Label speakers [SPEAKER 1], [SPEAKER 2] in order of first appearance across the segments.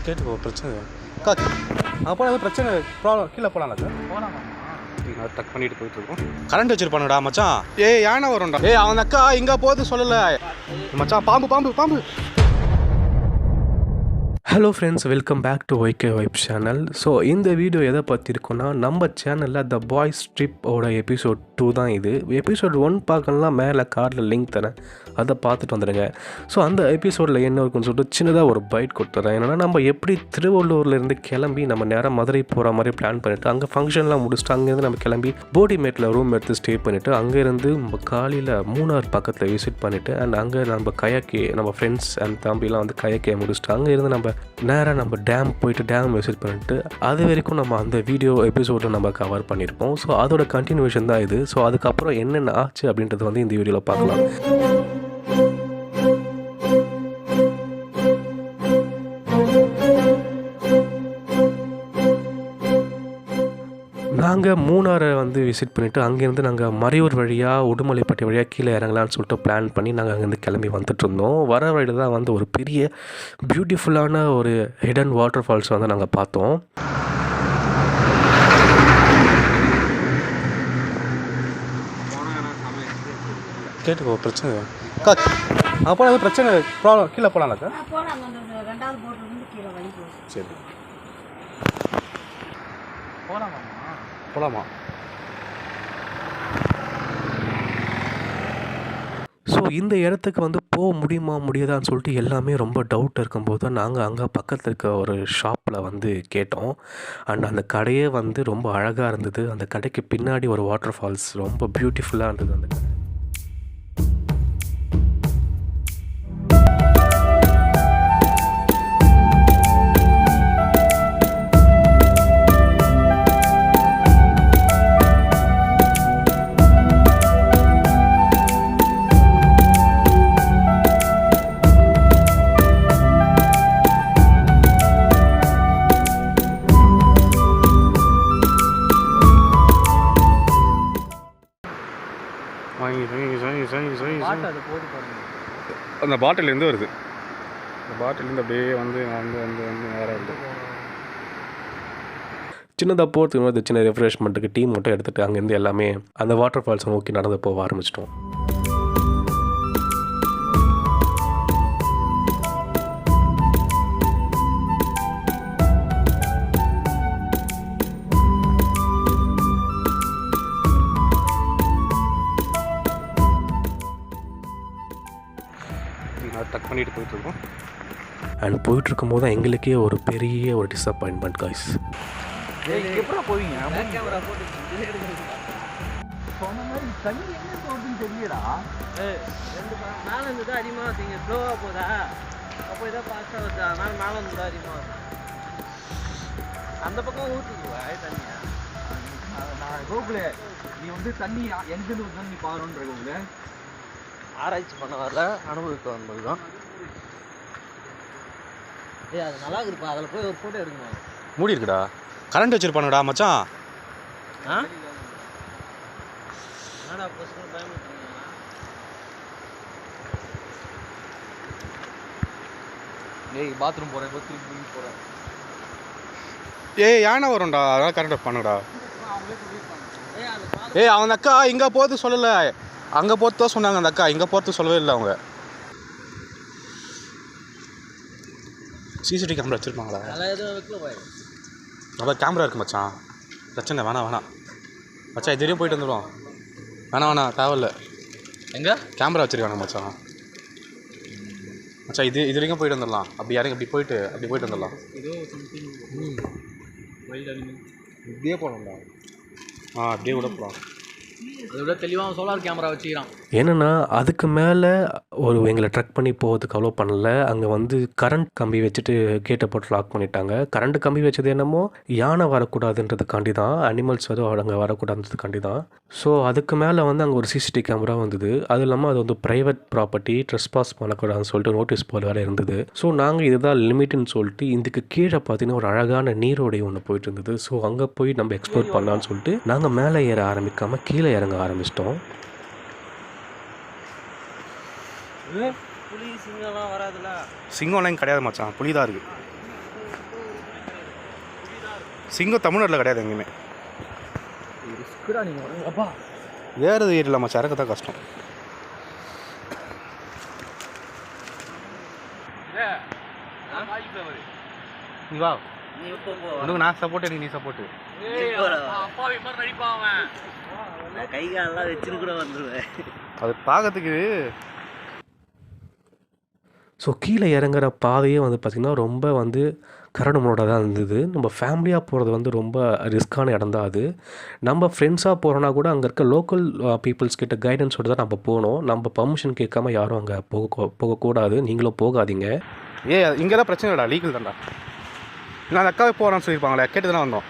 [SPEAKER 1] கேட்டு பிரச்சனை அக்கா அப்போ அது பிரச்சனை ப்ராப்ளம் கீழே போகலாம்ல சார் போகலாமா டக் பண்ணிட்டு போயிட்டு இருக்கோம். கரண்ட் வச்சிருப்பானுடா மச்சான். யானை வரும்டா. அவன் அக்கா இங்கே போகுது சொல்லலை மச்சான். பாம்பு பாம்பு பாம்பு.
[SPEAKER 2] Hello friends, welcome back to YK vibe channel. So இந்த வீடியோ எதை பற்றி இருக்குன்னா, நம்ம சேனலில் த பாய்ஸ் ட்ரிப்போட எபிசோட் 2 தான் இது. எபிசோட் 1 பார்க்கலாம், மேலே கார்டில் லிங்க் தரேன், அதை பார்த்துட்டு வந்துடுங்க. ஸோ அந்த எபிசோடில் என்ன இருக்குன்னு சொல்லிட்டு சின்னதாக ஒரு பைட் கொடுத்துறேன். என்னென்னா, நம்ம எப்படி திருவள்ளூர்லேருந்து கிளம்பி நம்ம நேராக மதுரை போகிற மாதிரி பிளான் பண்ணிவிட்டு அங்கே ஃபங்க்ஷன்லாம் முடிச்சுட்டு அங்கேருந்து நம்ம கிளம்பி போடிமேட்டில் ரூம் எடுத்து ஸ்டே பண்ணிவிட்டு அங்கேருந்து நம்ம காலையில் மூணார் பக்கத்தில் விசிட் பண்ணிவிட்டு அண்ட் அங்கே நம்ம கயாக்கி நம்ம ஃப்ரெண்ட்ஸ் அண்ட் தம்பிலாம் வந்து கயாக்கியை முடிச்சுட்டு அங்கேருந்து நம்ம நேராக நம்ம டேம் போயிட்டு டேம் விசிட் பண்ணிட்டு அது வரைக்கும் நம்ம அந்த வீடியோ எபிசோடில் நம்ம கவர் பண்ணியிருப்போம். ஸோ அதோட கண்டினியூஷன் தான் இது. ஸோ அதுக்கப்புறம் என்னென்ன ஆச்சு அப்படின்றது வந்து இந்த வீடியோவில் பார்க்கலாம். நாங்கள் மூணாரை வந்து விசிட் பண்ணிவிட்டு அங்கேருந்து நாங்கள் மறையூர் வழியாக உடுமலைப்பட்டி வழியாக கீழே இறங்கலான்னு சொல்லிட்டு பிளான் பண்ணி நாங்கள் அங்கேருந்து கிளம்பி வந்துட்டுருந்தோம். வர வழியில் தான் வந்து ஒரு பெரிய பியூட்டிஃபுல்லான ஒரு ஹிடன் வாட்டர் ஃபால்ஸ் வந்து நாங்கள் பார்த்தோம்.
[SPEAKER 1] கேட்டு பிரச்சனை அக்கா அப்போ அது பிரச்சனை ப்ராப்ளம் கீழே போகலாம்ல சார் சரி போகலாமா.
[SPEAKER 2] ஸோ இந்த இடத்துக்கு வந்து போக முடியுமா முடியாதான்னு சொல்லிட்டு எல்லாமே ரொம்ப டவுட் இருக்கும்போது தான் நாங்கள் அங்கே பக்கத்தில் இருக்க ஒரு ஷாப்பில் வந்து கேட்டோம். அண்ட் அந்த கடையே வந்து ரொம்ப அழகாக இருந்தது. அந்த கடைக்கு பின்னாடி ஒரு வாட்டர் ஃபால்ஸ் ரொம்ப பியூட்டிஃபுல்லாக இருந்தது அந்த கடை.
[SPEAKER 1] அந்த பாட்டிலேருந்து வருது. அந்த பாட்டிலேருந்து அப்படியே வந்து வந்து வந்து வந்து நேராக வருது.
[SPEAKER 2] சின்னதாக போகிறதுக்கு வந்து சின்ன ரெஃப்ரெஷ்மெண்ட்டுக்கு டீம் மட்டும் எடுத்துகிட்டு அங்கேருந்து எல்லாமே அந்த வாட்டர் ஃபால்ஸை நோக்கி நடந்து போக ஆரம்பிச்சிட்டோம்.
[SPEAKER 1] டக் பண்ணிட்டு போயிட்டுருக்கோம்.
[SPEAKER 2] அண்ட் போயிட்டுருக்கும் போது தான் எங்களுக்கே ஒரு பெரிய ஒரு டிஸப்பாயின்மெண்ட் காய்ஸ்.
[SPEAKER 3] எப்படா போவீங்க? சொன்ன மாதிரி தண்ணி என்ன போகுதுன்னு தெரியலடா.
[SPEAKER 4] மேலே இருந்து தான் அதிகமாக வந்தீங்க, ஸ்லோவாக போதா அப்போ இதை ஃபாஸ்ட்டாக வருதா, அதனால் மேலே இருந்து தான் அதிகமாக வரும். அந்த பக்கம் ஊற்றுக்குவா தண்ணியா.
[SPEAKER 3] நான் கோகுலே, நீ வந்து தண்ணி எங்கேருந்து வந்து நீ பாருன்ற கோகுலே.
[SPEAKER 4] ஆராய்ச்சி பண்ண வரல, அனுபவிக்க வந்தது தான். அது நல்லா இருக்குப்பா, அதில் போய் ஒரு ஃபோட்டோ எடுக்கணும்.
[SPEAKER 1] மூடி இருக்குடா, கரண்ட் வச்சிருப்பானுடா மச்சான்.
[SPEAKER 4] என்னடா பசங்க பயமுறுத்துறீங்க?
[SPEAKER 3] பாத்ரூம் போகிறேன், திரும்பி போகிறேன்.
[SPEAKER 1] யானை வரும்டா, அதெல்லாம் கரண்ட் பண்ணுடா. அவன் அக்கா இங்கே போகிறது சொல்லலை, அங்கே போகிறது தான் சொன்னாங்க. அந்த அக்கா இங்கே போகிறது சொல்லவே இல்லை. அவங்க சிசிடிவி கேமரா வச்சுருப்பாங்களா? அதான் கேமரா இருக்குது மச்சான், பிரச்சனை வேணாம் மச்சான். இது வரையும் போயிட்டு வந்துடுவோம். வேணாம் தேவையில்ல.
[SPEAKER 3] எங்கே
[SPEAKER 1] கேமரா வச்சுருக்காங்க மச்சான். இது வரைக்கும் போயிட்டு வந்துடலாம். அப்படி யாரும் அப்படி போயிட்டு வந்துடலாம். இப்படியே போகலாம்டா. அப்படியே கூட போகலாம்.
[SPEAKER 3] அதை விட தெளிவாக சோலார் கேமரா வச்சுக்கிறான்.
[SPEAKER 2] என்னென்னா அதுக்கு மேலே ஒரு எங்களை ட்ரக் பண்ணி போகிறதுக்கு அவ்வளோ பண்ணல. அங்கே வந்து கரண்ட் கம்பி வச்சுட்டு கேட்டை போட்டு லாக் பண்ணிட்டாங்க. கரண்ட் கம்பி வச்சது என்னமோ யானை வரக்கூடாதுன்றதுக்காண்டி தான், அனிமல்ஸ் வந்து அங்கே வரக்கூடாதுன்றதுக்காண்டி தான். ஸோ அதுக்கு மேலே வந்து அங்கே ஒரு சிசிடிவி கேமரா வந்தது. அது இல்லாமல் அது வந்து ப்ரைவேட் ப்ராப்பர்ட்டி, ட்ரெஸ்பாஸ் பண்ணக்கூடாதுன்னு சொல்லிட்டு நோட்டீஸ் போல் வேறு இருந்தது. ஸோ நாங்கள் இதுதான் லிமிட்டுன்னு சொல்லிட்டு இதுக்கு கீழே பார்த்தீங்கன்னா ஒரு அழகான நீரோடை ஒன்று போயிட்டு இருந்தது. ஸோ அங்கே போய் நம்ம எக்ஸ்ப்ளோர் பண்ணலான்னு சொல்லிட்டு நாங்கள் மேலே ஏற ஆரம்பிக்காமல் கீழே இறங்க ஆரம்பிச்சிட்டோம்.
[SPEAKER 4] புலி சிங்கம்லாம் வராதுல்ல?
[SPEAKER 1] சிங்கம்லாம் கிடையாது மச்சான், புலி தான் இருக்குது. சிங்கம் தமிழ்நாட்டில் கிடையாது எங்கேயுமே.
[SPEAKER 3] ரிஸ்க்குடா நீங்கள் அப்பா
[SPEAKER 1] ஏறது ஏறில மச்சான், இறக்க தான் கஷ்டம். நீ வா,
[SPEAKER 4] நீ எப்போ போ
[SPEAKER 1] உனக்கு நான் சப்போர்ட், எனக்கு நீ சப்போர்ட்.
[SPEAKER 4] அப்பாவி மாதிரி நடிப்பான் அவன். நான் கை காலெல்லாம் வச்சுன்னு கூட வந்துடுவேன்.
[SPEAKER 1] அது பார்க்கறதுக்கு
[SPEAKER 2] ஸோ கீழே இறங்குற பாதையே வந்து பார்த்திங்கன்னா ரொம்ப வந்து கரடு முரடாக தான் இருந்தது. நம்ம ஃபேமிலியாக போகிறது வந்து ரொம்ப ரிஸ்க்கான இடம் தான் அது. நம்ம ஃப்ரெண்ட்ஸாக போகிறோன்னா கூட அங்கே இருக்க லோக்கல் பீப்புள்ஸ் கிட்ட கைடன்ஸோடு தான் நம்ம போகணும். நம்ம பர்மிஷன் கேட்காம யாரும் அங்கே போகக்கூடாது. நீங்களும் போகாதீங்க.
[SPEAKER 1] இங்கே தான் பிரச்சனை இல்லைடா, லீகல் தான்டா. நான் அந்த அக்காவே போகிறான்னு சொல்லியிருப்பாங்களே, கேட்டு தானே வந்தோம்.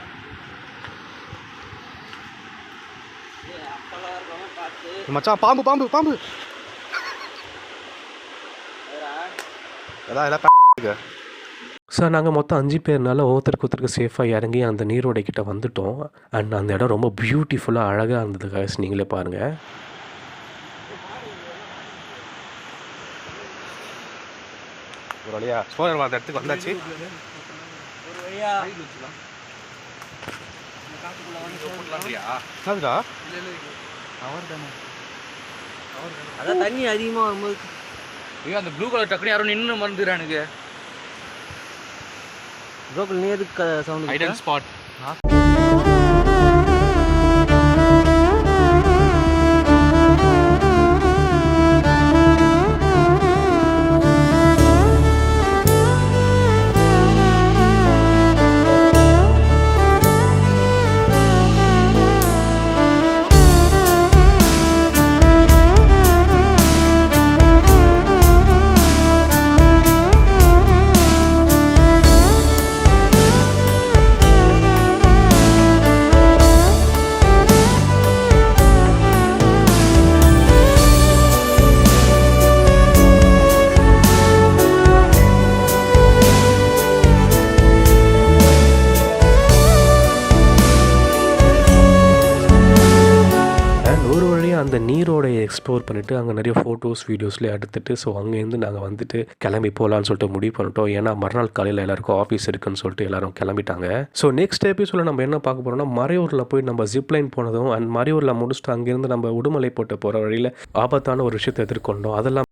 [SPEAKER 1] மச்சான் பாம்பு பாம்பு பாம்பு எல்லாம்.
[SPEAKER 2] சார் நாங்கள் மொத்தம் 5 பேர்னால ஒருத்தருக்கு சேஃபாக இறங்கி அந்த நீரோடை கிட்ட வந்துட்டோம். அண்ட் அந்த இடம் ரொம்ப பியூட்டிஃபுல்லாக அழகாக இருந்தது guys, நீங்களே பாருங்கள்.
[SPEAKER 1] ஒரு வழியா சோழர் வாழ்ந்த இடத்துக்கு வந்தாச்சு.
[SPEAKER 4] ஒரு வழியா
[SPEAKER 1] அதுடா
[SPEAKER 4] அதான் தண்ணி அதிகமாக வரும்போது
[SPEAKER 3] ஐயோ அந்த ப்ளூ கலர் டக்குனு யாரும் நின்று மறந்துடுறா எனக்கு.
[SPEAKER 4] ப்ரோக்கல் நீ எதுக்கு சவுண்ட்
[SPEAKER 1] ஐடன் ஸ்பாட்.
[SPEAKER 2] அந்த நீரோடைய எக்ஸ்ப்ளோர் பண்ணிவிட்டு அங்கே நிறைய ஃபோட்டோஸ் வீடியோஸ்லேயே எடுத்துகிட்டு ஸோ அங்கேருந்து நாங்கள் வந்துட்டு கிளம்பி போகலான்னு சொல்லிட்டு முடிவு பண்ணிட்டோம். ஏன்னா மறுநாள் காலையில் எல்லாருக்கும் ஆஃபீஸ் இருக்குன்னு சொல்லிட்டு எல்லாரும் கிளம்பிட்டாங்க. ஸோ நெக்ஸ்ட் எபிசோடில் நம்ம என்ன பார்க்க போகிறோம்னா, மறையூரில் போய் நம்ம ஜிப்லைன் போனதும் அண்ட் மறையூரில் முடிச்சுட்டு அங்கேருந்து நம்ம உடுமலை போட்டு போகிற வழியில் ஆபத்தான ஒரு விஷயத்தை எதிர்கொண்டோம். அதெல்லாம்